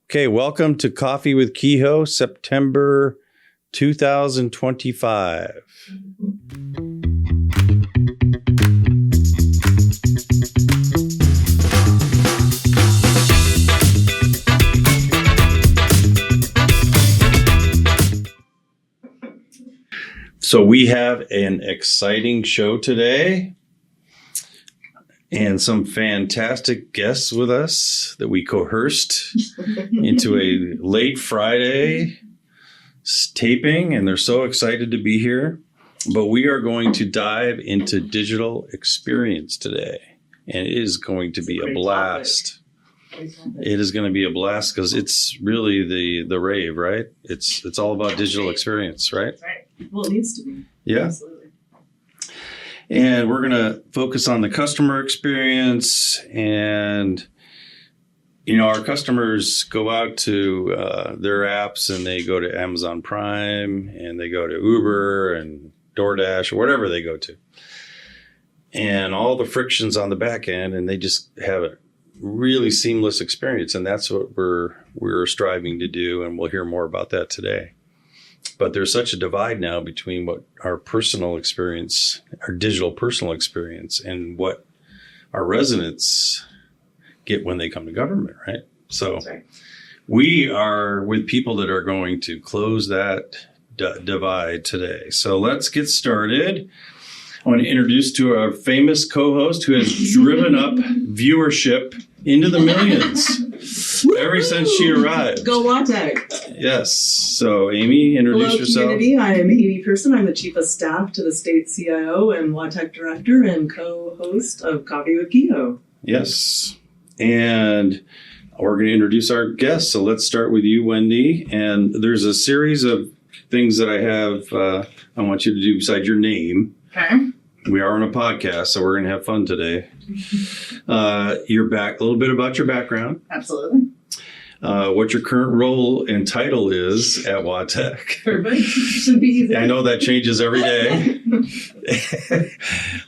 Okay, welcome to Coffee with Kehoe, September 2025. So we have an exciting show today and some fantastic guests with us that we coerced into a late Friday taping, and they're so excited to be here. But we are going to dive into digital experience today, and it is going to be a blast. It is going to be a blast because it's really the rave, right? It's all about digital experience, right? That's right. Well, it needs to be. Yeah. Absolutely. And we're going to focus on the customer experience. And, you know, our customers go out to their apps and they go to Amazon Prime and they go to Uber and DoorDash or whatever they go to. And all the frictions on the back end, and they just have a really seamless experience. And that's what we're striving to do. And we'll hear more about that today. But there's such a divide now between what our personal experience, our digital personal experience, and what our residents get when they come to government, right? So we are with people that are going to close that divide today. So let's get started. I want to introduce to our famous co-host who has driven up viewership into the millions ever since she arrived. Go WaTech. Yes. So Amy, introduce Hello, yourself. community. I am Amy Pearson. I'm the Chief of Staff to the State CIO and WaTech Director and co-host of Coffee with Kehoe. Yes. And we're going to introduce our guests. So let's start with you, Wendy. And there's a series of things that I have I want you to do besides your name. Okay. We are on a podcast, so we're going to have fun today. Your back, a little bit about your background. Absolutely. What your current role and title is at WaTech. Perfect. Should be easy. I know that changes every day.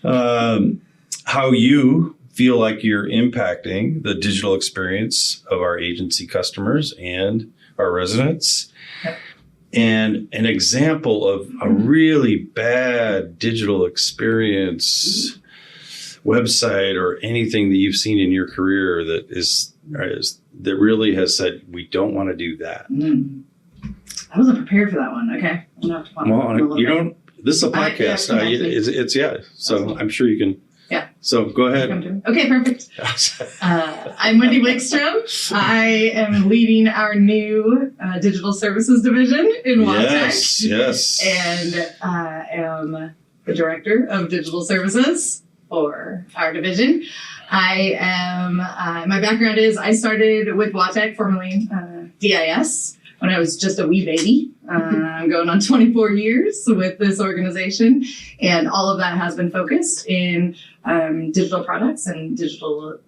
How you feel like you're impacting the digital experience of our agency customers and our residents. And an example of a really bad digital experience website or anything that you've seen in your career that really has said, we don't want to do that. I wasn't prepared for that one. Okay. Well, you don't, this is a podcast. So I'm sure you can. Yeah. So go ahead. Okay, perfect. I'm Wendy Wickstrom. I am leading our new digital services division in WaTech. Yes. And I am the director of digital services for our division. I am, my background is I started with WaTech, formerly DIS, when I was just a wee baby. I'm going on 24 years with this organization, and all of that has been focused in digital products and digital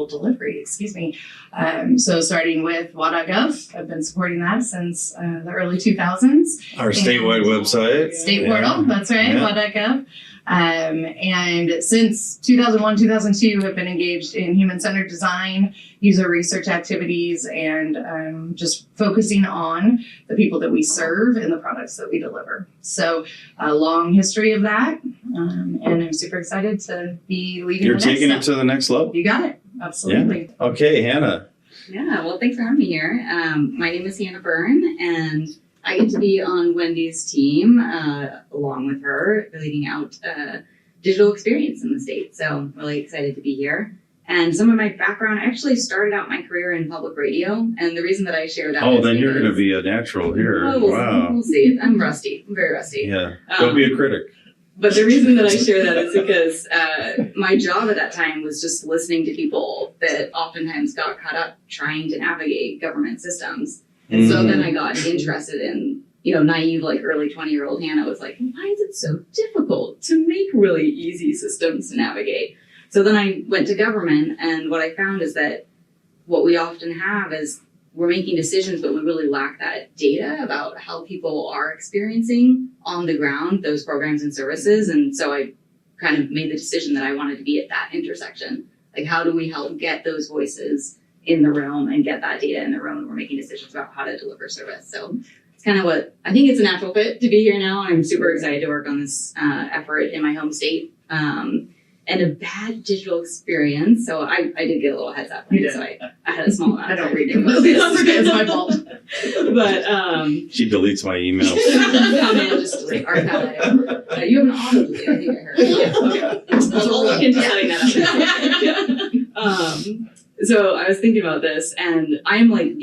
delivery, So starting with WA.gov, I've been supporting that since the early 2000s. Our statewide website. State portal, that's right, WA.gov. And since 2001, 2002, have been engaged in human-centered design, user research activities, and just focusing on the people that we serve and the products that we deliver. So a long history of that, and I'm super excited to be leading You're taking it to the next level. You got it. Absolutely. Yeah. Okay, Hannah. Yeah, well, thanks for having me here. My name is Hannah Byrne, and I get to be on Wendy's team, along with her, leading out digital experience in the state. So I'm really excited to be here. And some of my background, I actually started out my career in public radio. And the reason that I share that is then you're going to be a natural here. Wow. We'll see. I'm rusty. I'm very rusty. Yeah. Don't be a critic. But the reason that I share that is because my job at that time was just listening to people that oftentimes got caught up trying to navigate government systems. And so then I got interested in, naive, like early 20-year-old Hannah was like, why is it so difficult to make really easy systems to navigate? So then I went to government, and what I found is that what we often have is we're making decisions, but we really lack that data about how people are experiencing on the ground those programs and services. And so I kind of made the decision that I wanted to be at that intersection. Like, how do we help get those voices in the room and get that data in the room, and we're making decisions about how to deliver service. So it's kind of what I think it's a natural fit to be here now. I'm super excited to work on this effort in my home state. And a bad digital experience. So I did get a little heads up. So I had a small amount of time reading. It's my fault. But She deletes my emails. come in, just like archive. You have an auto delete, I think I heard. Yeah, okay. I'll look into setting that up. So I was thinking about this, and I'm like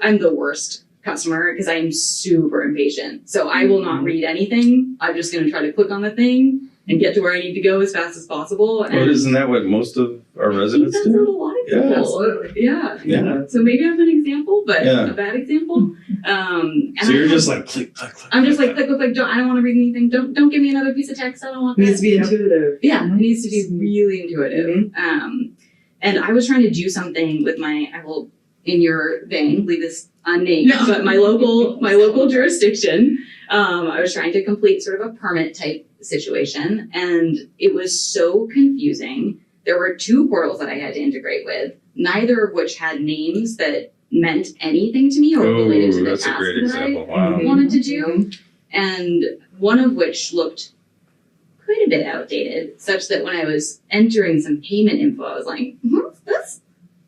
I'm the worst customer because I am super impatient. So I will not read anything. I'm just going to try to click on the thing and get to where I need to go as fast as possible. And Well, isn't that what most of our residents that's what do? a lot of people. Yeah. Absolutely. Yeah. Yeah. So maybe I'm an example, but Yeah. a bad example. And So you're just like click. I'm just like click. I don't want to read anything. Don't give me another piece of text. I don't want It that. needs to be intuitive. Yeah, it needs to be really intuitive. And I was trying to do something with I will, in your vein, leave this unnamed, but my local jurisdiction. I was trying to complete sort of a permit type situation, and it was so confusing. There were 2 portals that I had to integrate with, neither of which had names that meant anything to me or related to the That's a task great that example. I Wow. wanted to do. And one of which looked quite a bit outdated, such that when I was entering some payment info, I was like, what's this?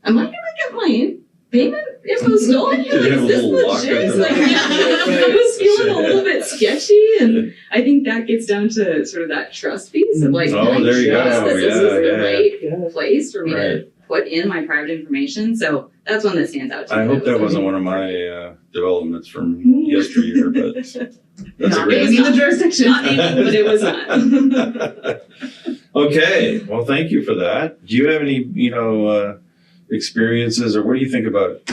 Am I going to get my payment info stolen here? Did it have Like, is a this little lock legit? at It's the like, bottom? I was feeling a little bit sketchy, and I think that gets down to sort of that trust piece of like, Oh, can I there you trust go. that this is Yeah, the yeah. right Yeah. place for me Right. to put in my private information? So that's one that stands out to me. I hope that wasn't one of my developments from yesteryear, but that's a Not great naming the jurisdiction. Not naming, but it was not. Okay, well, thank you for that. Do you have any, experiences, or what do you think about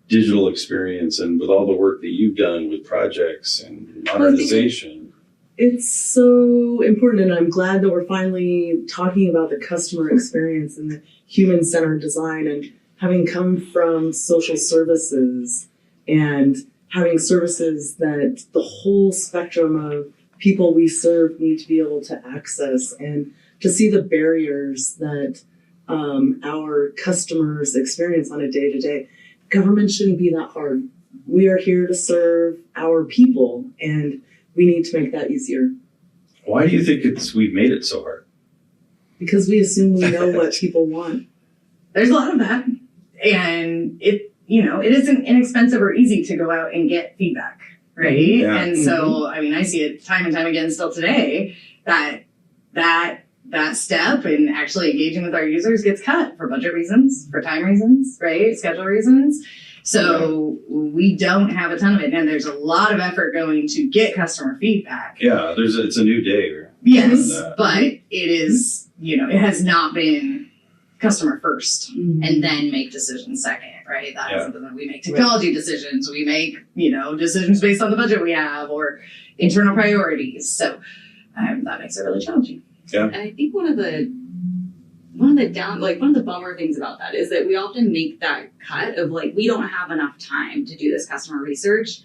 digital experience and with all the work that you've done with projects and modernization? It's so important, and I'm glad that we're finally talking about the customer experience and the human-centered design. And having come from social services and having services that the whole spectrum of people we serve need to be able to access, and to see the barriers that our customers experience on a day-to-day. Government shouldn't be that hard. We are here to serve our people, and we need to make that easier. Why do you think we've made it so hard? Because we assume we know what people want. There's a lot of that. And it isn't inexpensive or easy to go out and get feedback, right? Yeah. And so, I mean, I see it time and time again still today that step in actually engaging with our users gets cut for budget reasons, for time reasons, right? Schedule reasons. So we don't have a ton of it. And there's a lot of effort going to get customer feedback. Yeah, it's a new day. Yes, And, but it is, it has not been customer first and then make decisions second, right? That hasn't been, we make technology decisions, we make, decisions based on the budget we have or internal priorities. So that makes it really challenging. Yeah. And I think one of the bummer things about that is that we often make that cut of like, we don't have enough time to do this customer research.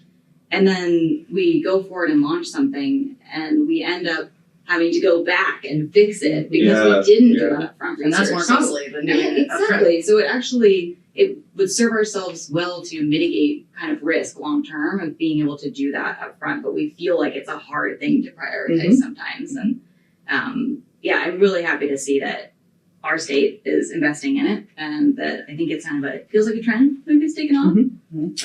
And then we go forward and launch something and we end up having to go back and fix it because we didn't do that upfront research. And that's more costly than doing it upfront. Exactly. So it would serve ourselves well to mitigate kind of risk long term of being able to do that upfront. But we feel like it's a hard thing to prioritize sometimes. And I'm really happy to see that our state is investing in it, and that I think it's it feels like a trend. Maybe it's taken off.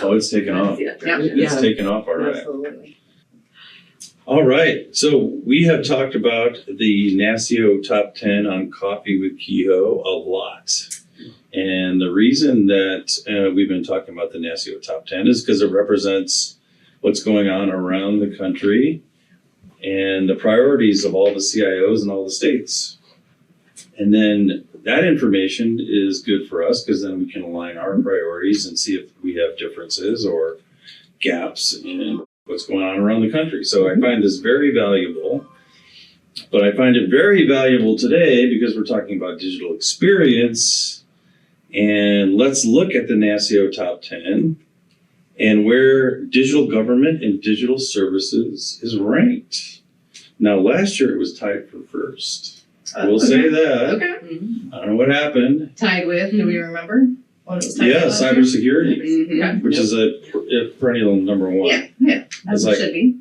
Oh, it's taken off. It's taken off already. Absolutely. All right. So we have talked about the NASCIO Top 10 on Coffee with Kehoe a lot. And the reason that we've been talking about the NASCIO Top 10 is because it represents what's going on around the country and the priorities of all the CIOs in all the states. And then that information is good for us because then we can align our priorities and see if we have differences or gaps in what's going on around the country. So I find this very valuable, but I find it very valuable today because we're talking about digital experience. And let's look at the NASCIO Top 10 and where digital government and digital services is ranked. Now, last year it was tied for first. We'll say that. Okay. I don't know what happened. Tied with, do we remember? what it was talking Yeah, about here? cybersecurity, Okay. which is a perennial number one. Yeah, It's as it like- should be.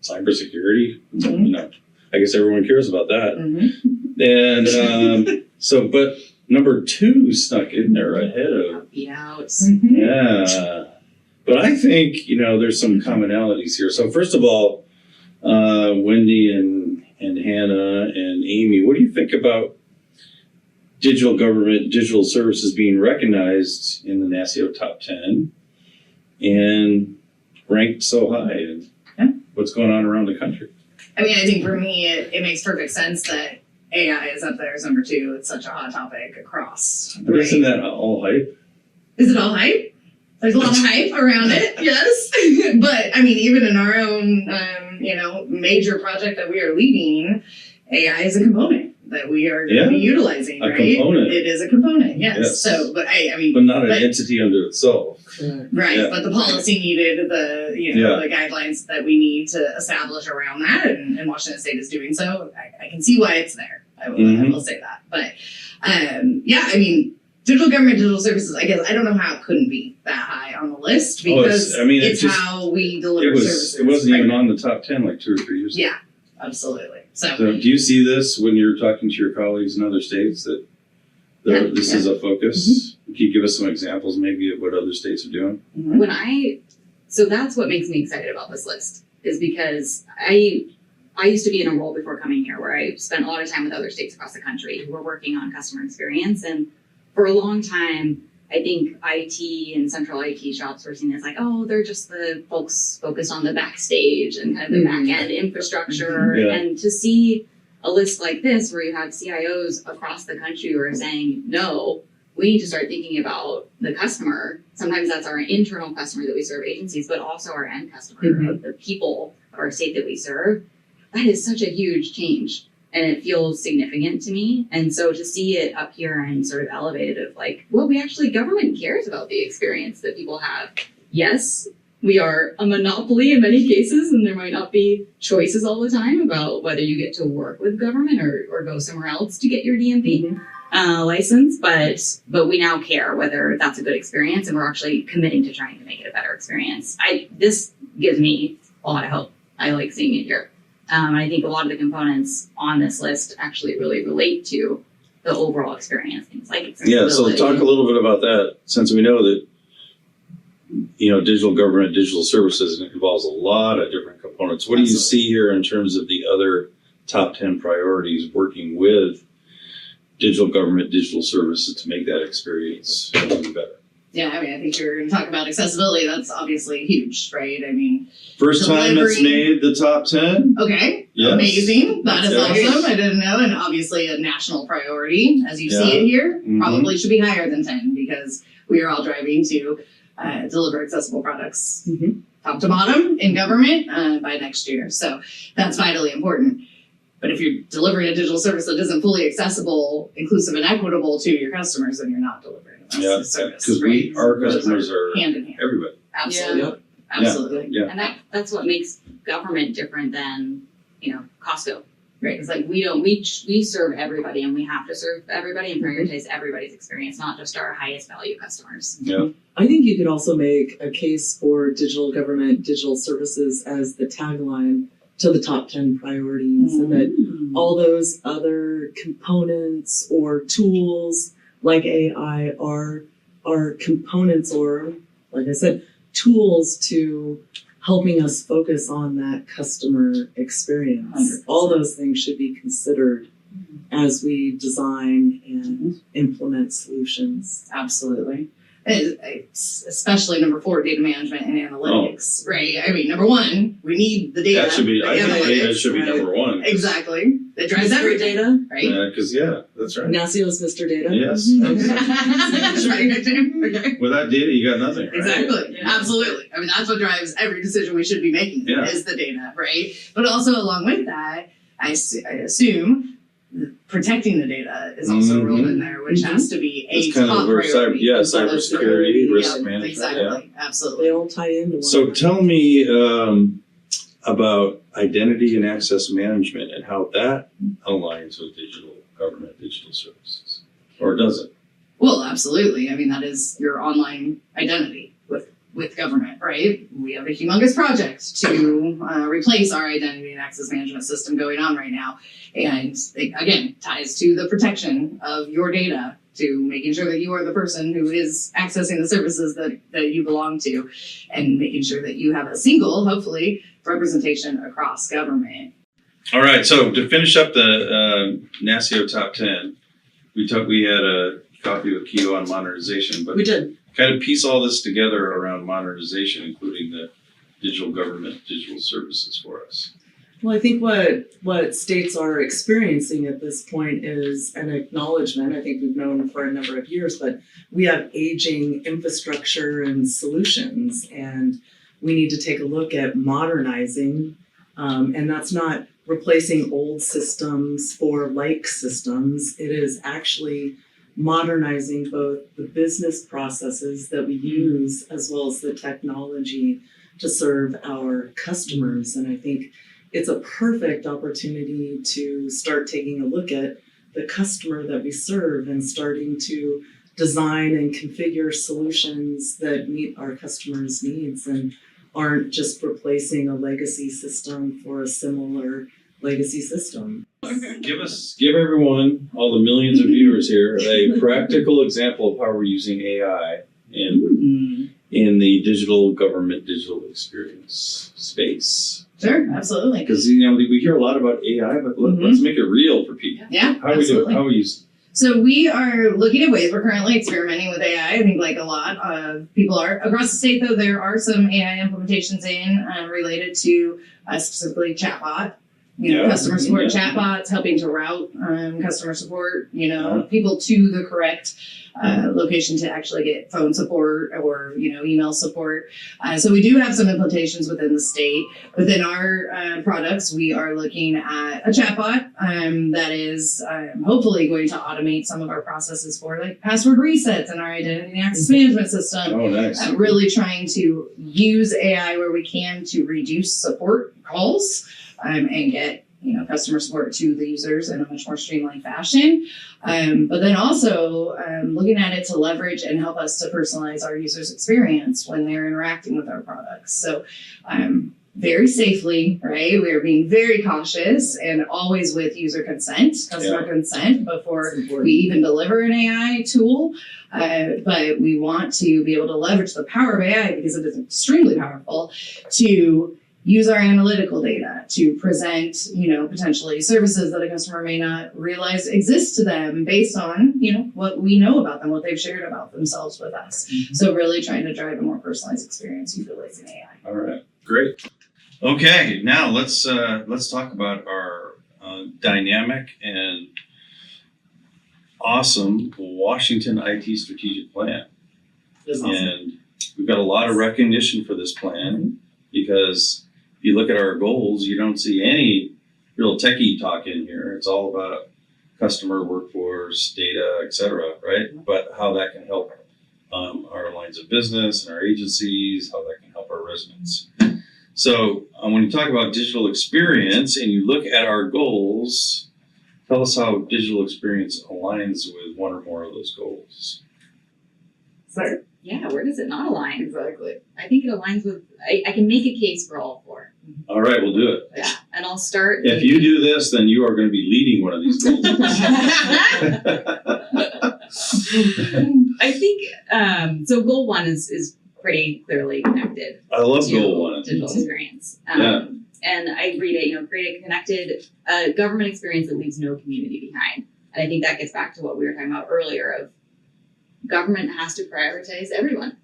Cybersecurity, Mhm. no, I guess everyone cares about that. Mhm. And but number 2 snuck in there ahead of. Yeah, it's Mhm. Yeah, but I think there's some commonalities here. So first of all, Wendy and Hannah and Amy, what do you think about digital government, digital services being recognized in the NASCIO top 10 and ranked so high? Yeah. What's going on around the country? I mean, I think for me, it makes perfect sense that AI is up there as number 2. It's such a hot topic across. But isn't that all hype? Is it all hype? There's a lot of hype around it, yes. But I mean, even in our own, major project that we are leading, AI is a component that we are going to be utilizing, A right? component. It is a component, yes. Yes. So, but I mean, But not an entity unto itself. right. Yeah. But the policy needed the, the guidelines that we need to establish around that, and Washington State is doing so. I can see why it's there. I will say that. But yeah, I mean, digital government, digital services, I guess, I don't know how it couldn't be that high on the list because it's how we deliver services. It wasn't even right? on the top 10 like 2 or 3 years ago. Yeah, absolutely. So So do you see this when you're talking to your colleagues in other states that this is a focus? Can you give us some examples maybe of what other states are doing? so that's what makes me excited about this list is because I used to be in a role before coming here where I spent a lot of time with other states across the country who were working on customer experience. And for a long time, I think IT and central IT shops were seen as like, oh, they're just the folks focused on the backstage and kind of the back end infrastructure. Yeah. And to see a list like this where you have CIOs across the country who are saying, no, we need to start thinking about the customer. Sometimes that's our internal customer that we serve agencies, but also our end customer of the people of our state that we serve. That is such a huge change and it feels significant to me. And so to see it up here and sort of elevated of like, well, government cares about the experience that people have. Yes, we are a monopoly in many cases and there might not be choices all the time about whether you get to work with government or go somewhere else to get your DMV license. But we now care whether that's a good experience and we're actually committing to trying to make it a better experience. This gives me a lot of hope. I like seeing it here. I think a lot of the components on this list actually really relate to the overall experience, things like accessibility. Yeah, so talk a little bit about that since we know that digital government, digital services involves a lot of different components. What do you see here in terms of the other top 10 priorities working with digital government, digital services to make that experience even better? yeah, I mean, I think you're going to talk about accessibility. That's obviously huge, right? I mean, First time it's made the top 10? okay, Yes. Amazing. That is Yes. awesome. I didn't know. And obviously a national priority, as you see it here, probably should be higher than 10 because we are all driving to deliver accessible products top to bottom in government by next year. So that's vitally important. But if you're delivering a digital service that isn't fully accessible, inclusive, and equitable to your customers, then you're not delivering a service. Because right? our customers are hand in hand. everybody. Absolutely. Absolutely. Yeah. And that's what makes government different than, Costco. Right. It's like we serve everybody and we have to serve everybody and prioritize everybody's experience, not just our highest value customers. Yeah. I think you could also make a case for digital government, digital services as the tagline to the top 10 priorities, and that all those other components or tools like AI are components or, like I said, tools to helping us focus on that customer experience. 100%. All those things should be considered as we design and implement solutions. Absolutely. It's especially number 4, data management and analytics, right? I mean, number 1, we need the data. That should be, the I think data analytics, should be right. number 1. Exactly. It drives Mr. everything, Data. right? Yeah, because, that's right. NASCIO's Mr. Data. Yes. That's right, okay. Without data, you got nothing, right? Exactly. Yeah. Absolutely. I mean, that's what drives every decision we should be making is the data, right? But also along with that, I assume protecting the data is also rolled in there, which has to be a It's kind top of where priority. cybersecurity, risk management. Exactly. Yeah. Absolutely. They all tie into one. So tell me about identity and access management and how that aligns with digital government, digital services. Or does it? Well, absolutely. I mean, that is your online identity with government, right? We have a humongous project to replace our identity and access management system going on right now. And it, again, ties to the protection of your data, to making sure that you are the person who is accessing the services that you belong to, and making sure that you have a single, hopefully, representation across government. All right, so to finish up the NASCIO Top 10, we had a copy of Kehoe on modernization, but We did. kind of piece all this together around modernization, including the digital government, digital services for us. Well, I think what states are experiencing at this point is an acknowledgement. I think we've known for a number of years, but we have aging infrastructure and solutions, and we need to take a look at modernizing. And that's not replacing old systems for like systems. It is actually modernizing both the business processes that we use as well as the technology to serve our customers. And I think it's a perfect opportunity to start taking a look at the customer that we serve and starting to design and configure solutions that meet our customers' needs and aren't just replacing a legacy system for a similar legacy system. Give everyone, all the millions of viewers here, a practical example of how we're using AI in the digital government, digital experience space. Sure, absolutely. Because we hear a lot about AI, but let's make it real for people. Yeah, How do we do it? How do we use it? So we are looking at ways. We're currently experimenting with AI. I think like a lot of people are across the state, though there are some AI implementations in related to specifically chatbot. Customer support chatbots, helping to route customer support, people to the correct location to actually get phone support or, email support. So we do have some implementations within the state. Within our products, we are looking at a chatbot that is hopefully going to automate some of our processes for like password resets in our identity and access management system. Oh, nice. Really trying to use AI where we can to reduce support calls. And get customer support to the users in a much more streamlined fashion. But then also looking at it to leverage and help us to personalize our users' experience when they're interacting with our products. So very safely, right? We are being very cautious and always with user consent, customer consent before we even deliver an AI tool. But we want to be able to leverage the power of AI because it is extremely powerful to use our analytical data to present, potentially services that a customer may not realize exist to them based on, what we know about them, what they've shared about themselves with us. Mm-hmm. So really trying to drive a more personalized experience utilizing AI. All right, great. Okay, now let's talk about our dynamic and awesome Washington IT strategic plan. Awesome. And we've got a lot of recognition for this plan because if you look at our goals, you don't see any real techie talk in here. It's all about customer, workforce, data, et cetera, right? But how that can help our lines of business and our agencies, how that can help our residents. So when you talk about digital experience and you look at our goals, tell us how digital experience aligns with one or more of those goals. So, yeah, where does it not align? Exactly. I think it aligns with, I can make a case for all four. All right, we'll do it. Yeah, and I'll start. If you do this, then you are going to be leading one of these goals. I think, so goal one is pretty clearly connected. I love to goal one. Digital experience. Yeah. And I read it, create a connected government experience that leaves no community behind. And I think that gets back to what we were talking about earlier of government has to prioritize everyone.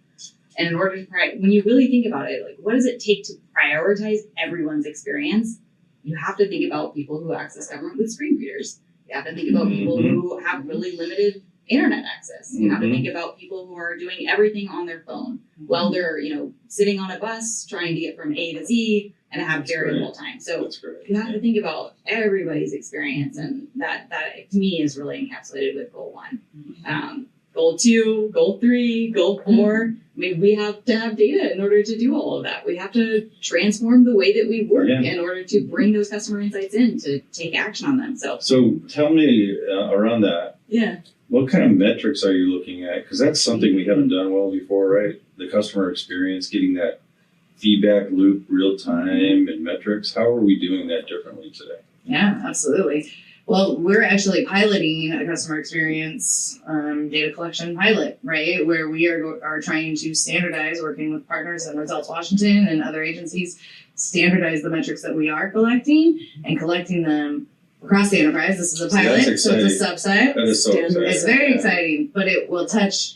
And in order to when you really think about it, like what does it take to prioritize everyone's experience? You have to think about people who access government with screen readers. You have to think about people who have really limited internet access. You have to think about people who are doing everything on their phone while they're, sitting on a bus trying to get from A to Z and have very little time. So you have to think about everybody's experience, and that to me is really encapsulated with goal one. Goal 2, goal 3, goal 4. I mean, we have to have data in order to do all of that. We have to transform the way that we work in order to bring those customer insights in to take action on them. So tell me around that. Yeah. What kind of metrics are you looking at? Because that's something we haven't done well before, right? The customer experience, getting that feedback loop real time and metrics. How are we doing that differently today? Yeah, absolutely. Well, we're actually piloting a customer experience data collection pilot, right? Where we are trying to standardize, working with partners in Results Washington and other agencies, standardize the metrics that we are collecting and collecting them across the enterprise. This is a pilot, so it's a subset. That is so exciting. It's very exciting, but it will touch,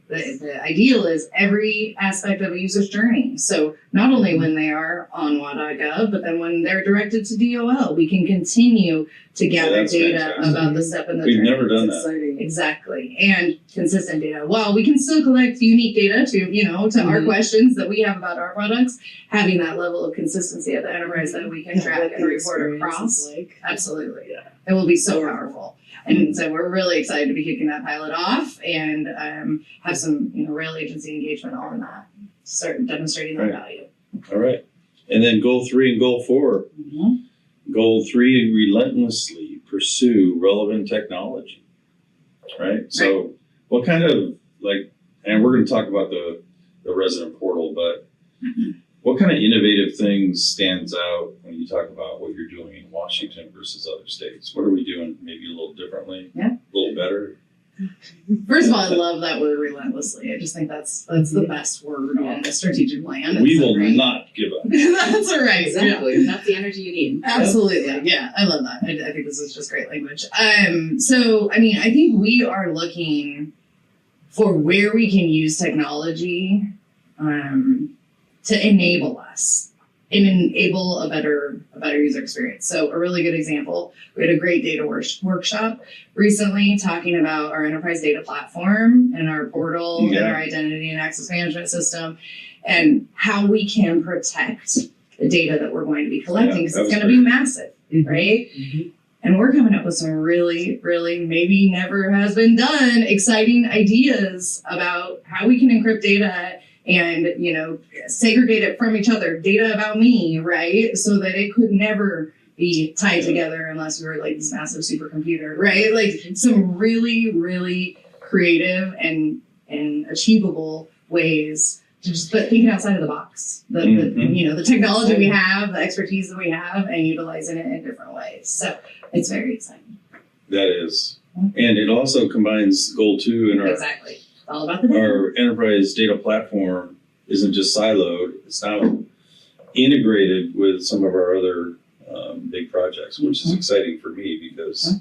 the ideal is every aspect of a user's journey. So not only when they are on WA.gov, but then when they're directed to DOL, we can continue to gather data fantastic. about the step in the We've journey. never done It's that. exciting. Exactly. And consistent data. While we can still collect unique data to our questions that we have about our products, having that level of consistency at the enterprise that we can track What and the report experience across. is like. Absolutely. Yeah. It will be so powerful. And so we're really excited to be kicking that pilot off and have some real agency engagement on that. Start demonstrating that Right. value. All right. And then goal 3 and goal 4. Mm-hmm. Goal 3, relentlessly pursue relevant technology. Right? So what kind of and we're going to talk about the resident portal, but what kind of innovative things stands out when you talk about what you're doing in Washington versus other states? What are we doing maybe a little differently? Yeah. A little better? First of all, I love that word relentlessly. I just think that's the best word on the strategic plan. We It's will great. not give up. That's right. Exactly. That's the energy you need. Absolutely. Yeah, I love that. I think this is just great language. So, I mean, I think we are looking for where we can use technology to enable us and enable a better user experience. So a really good example, we had a great data workshop recently talking about our enterprise data platform and our portal and our identity and access management system and how we can protect the data that we're going to be collecting because it's going to be massive, right? Mhm. And we're coming up with some really, really maybe never has been done exciting ideas about how we can encrypt data and, segregate it from each other, data about me, right? So that it could never be tied together unless we were like this massive supercomputer, right? Like some really, really creative and achievable ways to just thinking outside of the box. The technology we have, the expertise that we have, and utilizing it in different ways. So it's very exciting. That is. And it also combines goal 2 in Exactly. It's all about the data. our enterprise data platform isn't just siloed, it's now integrated with some of our other big projects, which is exciting for me because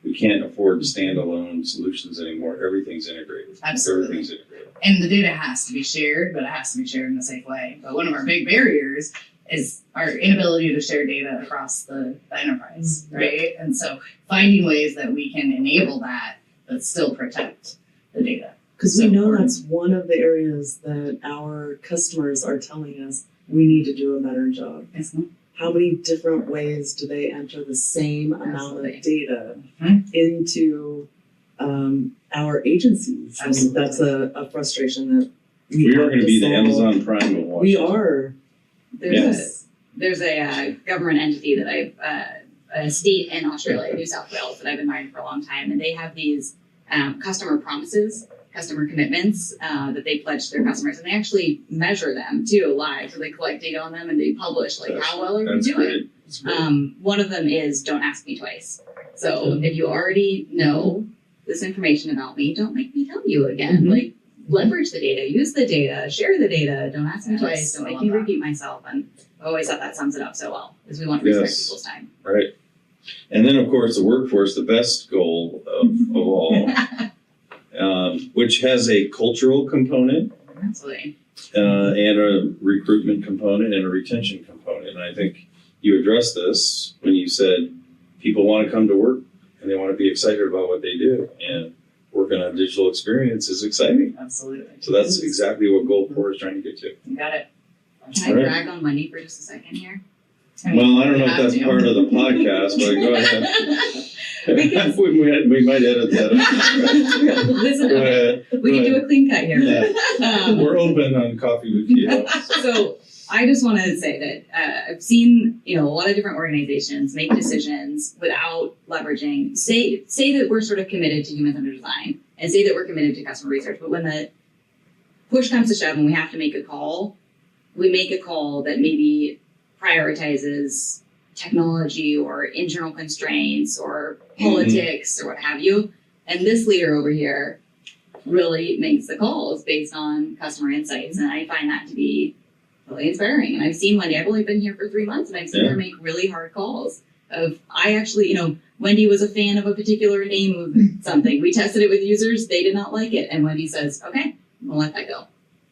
we can't afford standalone solutions anymore. Everything's integrated. Absolutely. Everything's integrated. And the data has to be shared, but it has to be shared in a safe way. But one of our big barriers is our inability to share data across the enterprise, right? And so finding ways that we can enable that, but still protect the data. Because we know that's one of the areas that our customers are telling us we need to do a better job. Yes. How many different ways do they enter the same amount Absolutely. of data Mhm. into our agencies? And Absolutely. that's a frustration that We are going to be the Amazon Prime of Washington. We are. There's a government entity that a state in Australia, New South Wales, that I've admired for a long time, and they have these customer promises, customer commitments that they pledge to their customers, and they actually measure them too live. So they collect data on them and they publish how well are we That's doing. great. That's great. One of them is don't ask me twice. So if you already know this information about me, don't make me tell you again. Mhm. Leverage the data, use the data, share the data. Don't ask me Yes, twice. Don't I make love me that. repeat myself. And I always thought that sums it up so well because we want to respect Yes. people's time. Right. And then, of course, the workforce, the best goal of all, which has a cultural component Absolutely. and a recruitment component and a retention component. And I think you addressed this when you said people want to come to work and they want to be excited about what they do. And working on digital experience is exciting. Absolutely. So that's exactly what Goal 4 is trying to get to. You got it. Can I All right. brag on Wendy for just a second here? Well, I don't know you if have that's to. part of the podcast, but go ahead. Because- we might edit that out. Listen, Go okay, ahead. we can do a clean cut here. Yeah. Um, We're open on Coffee with Kehoe. So I just want to say that I've seen, a lot of different organizations make decisions without leveraging, say that we're sort of committed to human-centered design and say that we're committed to customer research, but when the push comes to shove and we have to make a call, we make a call that maybe prioritizes technology or internal constraints or politics or what have you. And this leader over here really makes the calls based on customer insights. And I find that to be really inspiring. And I've seen Wendy, I've only been here for 3 months, and I've seen her make really hard calls I actually, Wendy was a fan of a particular name of something. We tested it with users. They did not like it. And Wendy says, okay, we'll let that go.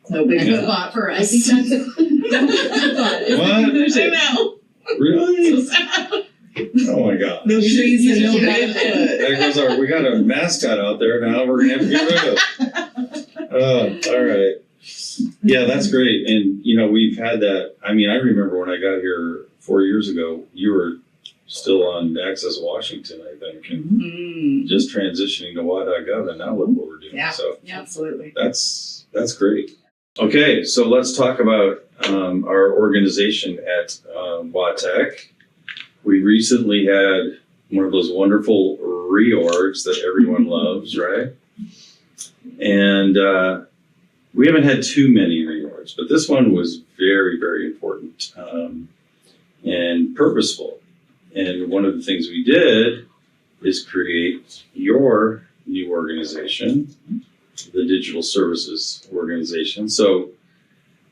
No big thought for us. I think that's a What? I know. Really? So sad. Oh my god. No trees and no Yeah. bed. There goes we got a mascot out there now we're gonna have to get rid of. Oh, all right. Yeah, that's great. And we've had that. I mean, I remember when I got here 4 years ago, you were still on Access Washington, I think, and just transitioning to WaTech, and now look what we're doing. Yeah. So Absolutely. that's great. Okay, so let's talk about our organization at WaTech. We recently had one of those wonderful reorgs that everyone loves, right? And we haven't had too many reorgs, but this one was very, very important and purposeful. And one of the things we did is create your new organization, the Digital Services Organization. So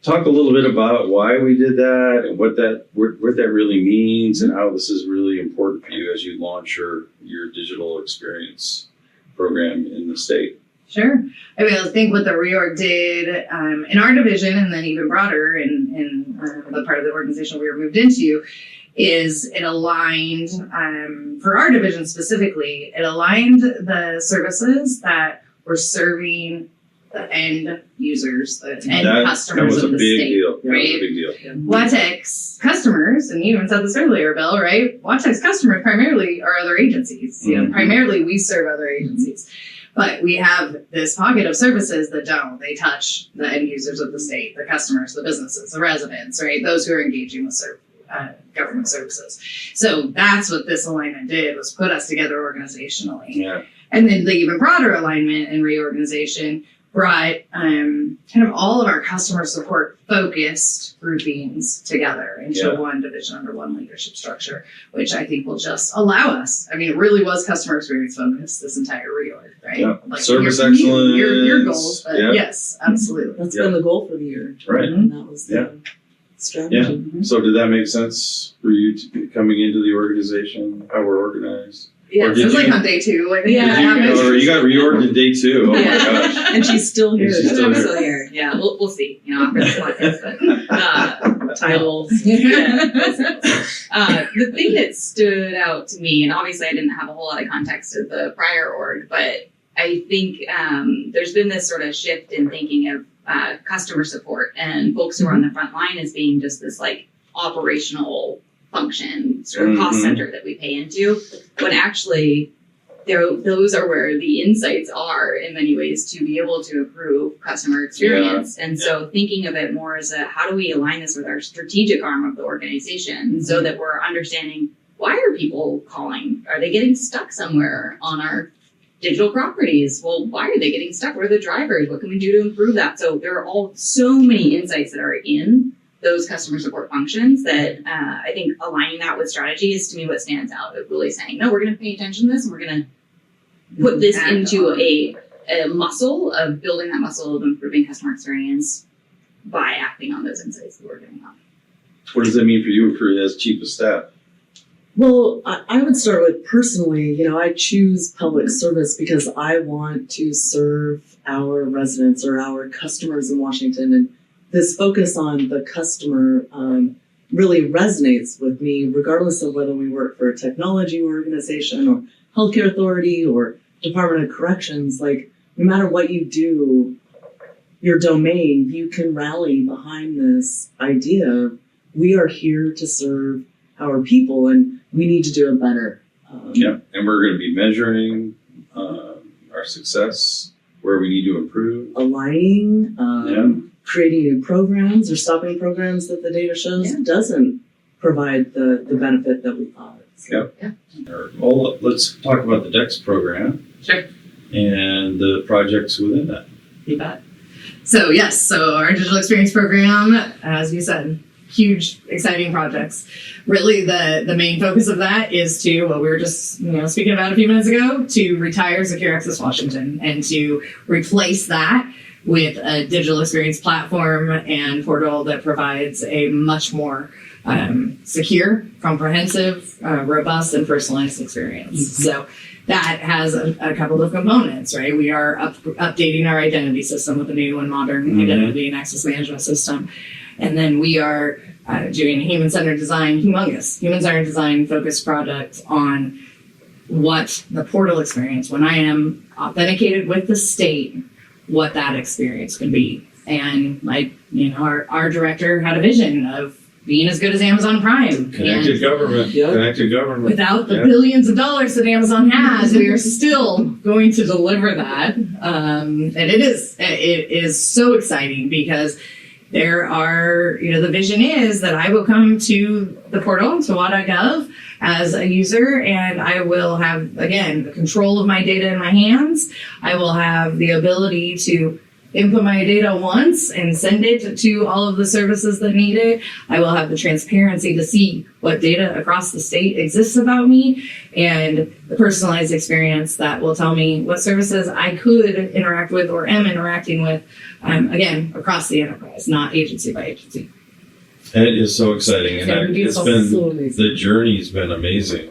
talk a little bit about why we did that and what that really means and how this is really important for you as you launch your digital experience program in the state. Sure. I mean, I think what the reorg did in our division, and then even broader in the part of the organization we were moved into, is it aligned, for our division specifically, it aligned the services that were serving the end users, the end customers of the state. Deal. Right? That was a big deal. WaTech's customers, and you even said this earlier, Bill, right? WaTech's customers primarily are other agencies. Primarily we serve other agencies. But we have this pocket of services that don't. They touch the end users of the state, the customers, the businesses, the residents, right? Those who are engaging with government services. So that's what this alignment did, was put us together organizationally. Yeah. And then the even broader alignment and reorganization brought kind of all of our customer support focused groupings together into one division under one leadership structure, which I think will just allow us. I mean, it really was customer experience focused, this entire reorg, right? Yeah. Like Service your excellence. your goals, but yes, absolutely. That's been the goal for the year. Right. And that was the strategy. Yeah. So did that make sense for you to be coming into the organization, how we're organized? Yeah, Or it did was like you- on day 2. I think Yeah. Or you got reorged in day 2. Oh my gosh. And she's still here. She's still I'm here. still here. Yeah, we'll see. After this podcast, but Titles. the thing that stood out to me, and obviously I didn't have a whole lot of context of the prior org, but I think there's been this sort of shift in thinking of customer support and folks who are on the front line as being just this like operational function, sort of cost center that we pay into, when actually those are where the insights are in many ways to be able to improve customer experience. And so thinking of it more as how do we align this with our strategic arm of the organization so that we're understanding, why are people calling? Are they getting stuck somewhere on our digital properties? Well, why are they getting stuck? What are the drivers? What can we do to improve that? So there are so many insights that are in those customer support functions that I think aligning that with strategy is to me what stands out. Of really saying, no, we're going to pay attention to this and we're going to put this into a muscle of building that muscle of improving customer experience by acting on those insights that we're getting on. What does that mean for you as chief of staff? Well, I would start with personally, I choose public service because I want to serve our residents or our customers in Washington. And this focus on the customer really resonates with me, regardless of whether we work for a technology organization or healthcare authority or Department of Corrections. Like, no matter what you do, your domain, you can rally behind this idea of we are here to serve our people and we need to do it better. And we're going to be measuring our success, where we need to improve. Aligning, creating new programs or stopping programs that the data shows doesn't provide the benefit that we thought. So. Yep. Well, let's talk about the DEX program. Sure. And the projects within that. You bet. So yes, so our digital experience program, as you said, huge, exciting projects. Really, the main focus of that is to what we were just speaking about a few minutes ago, to retire Secure Access Washington and to replace that with a digital experience platform and portal that provides a much more secure, comprehensive, robust, and personalized experience. Mm-hmm. So that has a couple of components, right? We are updating our identity system with a new and modern identity and access management system. And then we are doing human-centered design, human-centered design focused product on what the portal experience, when I am authenticated with the state, what that experience can be. And our director had a vision of being as good as Amazon Prime. Connected government. Yep. Connected government. Without the billions of dollars that Amazon has, we are still going to deliver that. And it is so exciting because there are, the vision is that I will come to the portal, to WaTech.gov, as a user, and I will have, again, the control of my data in my hands. I will have the ability to input my data once and send it to all of the services that need it. I will have the transparency to see what data across the state exists about me and the personalized experience that will tell me what services I could interact with or am interacting with, again, across the enterprise, not agency by agency. It is so exciting. And the journey's been amazing.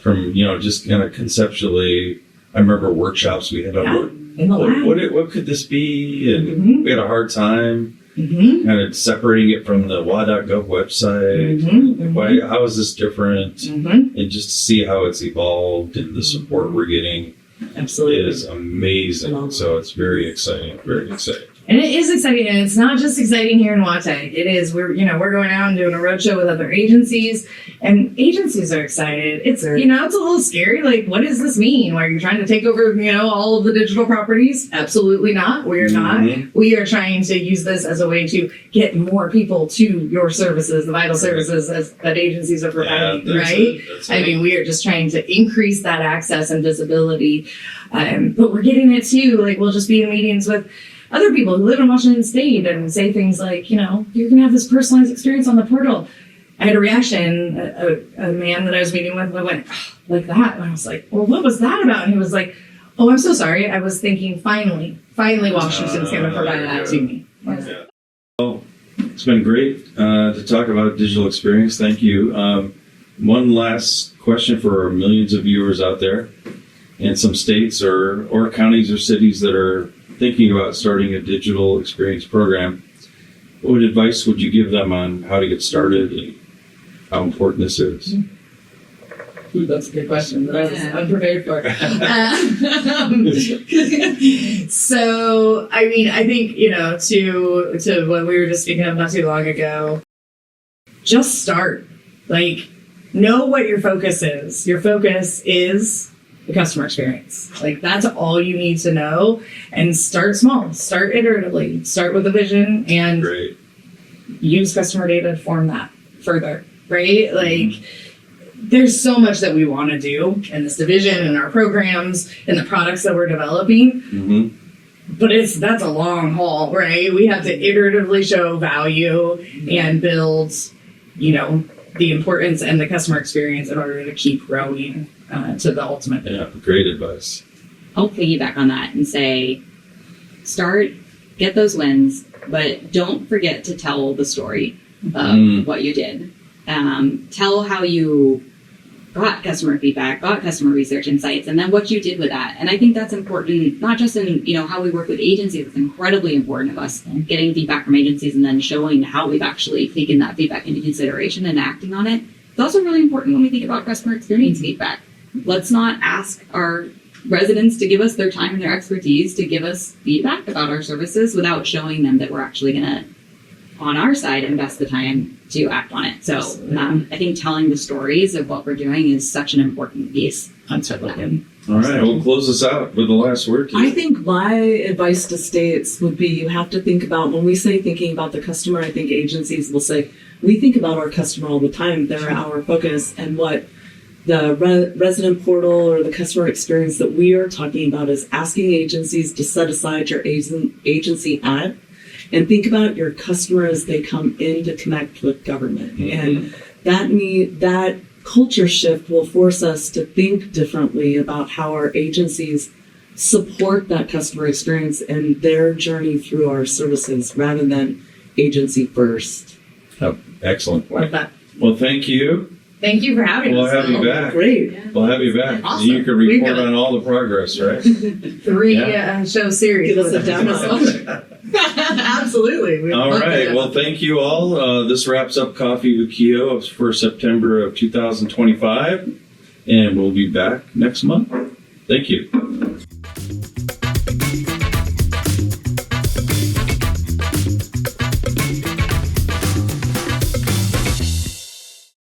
From, just kind of conceptually, I remember workshops we had on what could this be? And we had a hard time kind of separating it from the WA.gov website. How is this different? And just to see how it's evolved and the support we're getting is amazing. So it's very exciting, very exciting. And it is exciting, and it's not just exciting here in WaTech. It is, we're going out and doing a roadshow with other agencies, and agencies are excited. It's, it's a little scary. Like, what does this mean? Are you trying to take over, all of the digital properties? Absolutely not. We are not. We are trying to use this as a way to get more people to your services, the vital services that agencies are providing, right? I mean, we are just trying to increase that access and visibility. But we're getting it too. Like, we'll just be in meetings with other people who live in Washington State and say things like, you're going to have this personalized experience on the portal. I had a reaction, a man that I was meeting with, I went, like that. And I was like, well, what was that about? And he was like, oh, I'm so sorry. I was thinking, finally Washington's going to provide that to me. Yeah. Well, it's been great to talk about digital experience. Thank you. One last question for our millions of viewers out there in some states or counties or cities that are thinking about starting a digital experience program. What advice would you give them on how to get started and how important this is? Ooh, that's a good question that I was unprepared for. So, I mean, I think, to what we were just speaking of not too long ago, just start. Like, know what your focus is. Your focus is the customer experience. Like, that's all you need to know. And start small. Start iteratively. Start with a vision and use customer data to form that further, right? Like, there's so much that we want to do in this division and our programs and the products that we're developing. But that's a long haul, right? We have to iteratively show value and build, the importance and the customer experience in order to keep growing to the ultimate. Yeah, great advice. I'll piggyback on that and say, get those wins, but don't forget to tell the story of what you did. Tell how you got customer feedback, got customer research insights, and then what you did with that. And I think that's important, not just in, how we work with agencies. It's incredibly important of us getting feedback from agencies and then showing how we've actually taken that feedback into consideration and acting on it. It's also really important when we think about customer experience feedback. Let's not ask our residents to give us their time and their expertise to give us feedback about our services without showing them that we're actually going to on our side, invest the time to act on it. So I think telling the stories of what we're doing is such an important piece. Absolutely. All right, we'll close this out with the last word. I think my advice to states would be you have to think about, when we say thinking about the customer, I think agencies will say, we think about our customer all the time. They're our focus. And what the resident portal or the customer experience that we are talking about is asking agencies to set aside your agency ad and think about your customer as they come in to connect with government. And that culture shift will force us to think differently about how our agencies support that customer experience and their journey through our services rather than agency first. Oh, excellent. Love that. Well, thank you. Thank you for having We'll us. have you back. Great. We'll have you back. Awesome. You can We've report got on all the progress, right? 3 show series. Give us a with demo. Absolutely. We All love right. it. Well, thank you all. This wraps up Coffee with Kehoe for September of 2025. And we'll be back next month. Thank you.